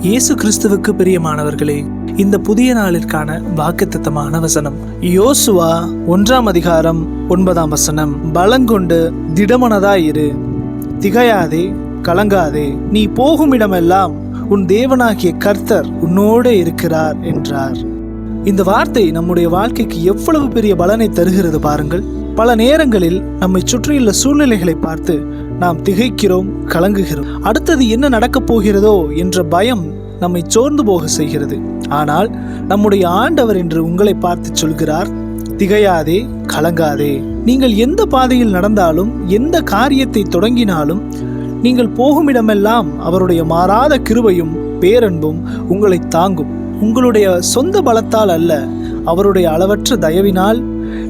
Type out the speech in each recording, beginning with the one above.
இயேசு கிறிஸ்துவுக்கு பிரியமானவர்களே, இந்த புதிய நாளிற்கான வாக்குத்தத்தமான வசனம் யோசுவா 1:9. பலங்கொண்டு திடமனதாயிரு, திகையாதே, கலங்காதே, நீ போகும் இடமெல்லாம் உன் தேவனாகிய கர்த்தர் உன்னோடு இருக்கிறார் என்றார். இந்த வார்த்தை நம்முடைய வாழ்க்கைக்கு எவ்வளவு பெரிய பலனை தருகிறது பாருங்கள். பல நேரங்களில் நம்மை சுற்றியுள்ள சூழ்நிலைகளை பார்த்து நாம் திகைக்கிறோம், கலங்குகிறோம். அடுத்தது என்ன நடக்கப் போகிறதோ என்ற பயம் நம்மை சோர்ந்து போக செய்கிறது. ஆனால் நம்முடைய ஆண்டவர் என்று உங்களை பார்த்து சொல்கிறார், திகையாதே, கலங்காதே. நீங்கள் எந்த பாதையில் நடந்தாலும், எந்த காரியத்தை தொடங்கினாலும், நீங்கள் போகும் இடமெல்லாம் அவருடைய மாறாத கிருபையும் பேரன்பும் உங்களை தாங்கும். உங்களுடைய சொந்த பலத்தால் அல்ல, அவருடைய அளவற்ற தயவினால்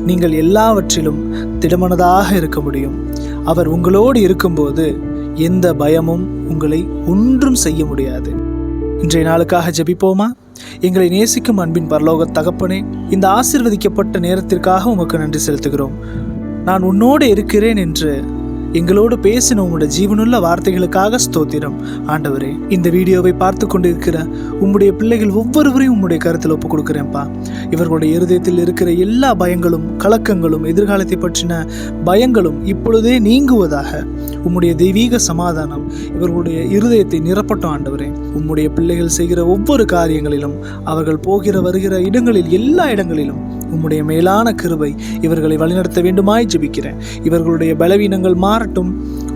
நீங்கள் எல்லாவற்றிலும் திடமனதாக இருக்க முடியும். அவர் உங்களோடு இருக்கும்போது எந்த பயமும் உங்களை ஒன்றும் செய்ய முடியாது. இன்றைய நாளுக்காக ஜெபிப்போமா? எங்களை நேசிக்கும் அன்பின் பரலோக தகப்பனே, இந்த ஆசீர்வதிக்கப்பட்ட நேரத்திற்காக உமக்கு நன்றி செலுத்துகிறோம். நான் உன்னோடு இருக்கிறேன் என்று எங்களோடு பேசின உம்முடைய ஜீவனுள்ள வார்த்தைகளுக்காக ஸ்தோத்திரம். ஆண்டவரே, இந்த வீடியோவை பார்த்து கொண்டிருக்கிற உம்முடைய பிள்ளைகள் ஒவ்வொருவரையும் உம்முடைய கருத்தில் ஒப்புக் கொடுக்கிறேன்ப்பா. இவர்களுடைய இருதயத்தில் இருக்கிற எல்லா பயங்களும், கலக்கங்களும், எதிர்காலத்தை பற்றின பயங்களும் இப்பொழுதே நீங்குவதாக உம்முடைய தெய்வீக சமாதானம் இவர்களுடைய இருதயத்தை நிரப்பட்டும். ஆண்டவரே, உம்முடைய பிள்ளைகள் செய்கிற ஒவ்வொரு காரியங்களிலும், அவர்கள் போகிற வருகிற இடங்களில், எல்லா இடங்களிலும் உம்முடைய மேலான கிருபை இவர்களை வழிநடத்த வேண்டுமாய் ஜெபிக்கிறேன். இவர்களுடைய பலவீனங்கள் மாறட்டும்.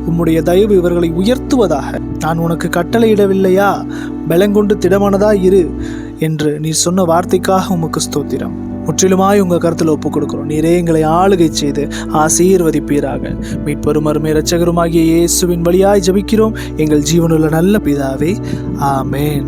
உம்முடைய தயவு இவர்களை உயர்த்துவதாக. நான் உனக்கு கட்டளையிடவில்லையா, பலங்கொண்டு திடமானதாய் இரு என்று நீர் சொன்ன வார்த்தைக்காக உமக்கு ஸ்தோத்திரம். முற்றிலுமாய் உங்கள் கருத்தில் ஒப்புக் கொடுக்கிறோம். நீரே எங்களை ஆளுகை செய்து ஆசீர்வதிப்பீராக. மீட்பரும் அருமை இரட்சகருமாகிய இயேசுவின் வழியாய் ஜெபிக்கிறோம் எங்கள் ஜீவனுள்ள நல்ல பிதாவே, ஆமென்.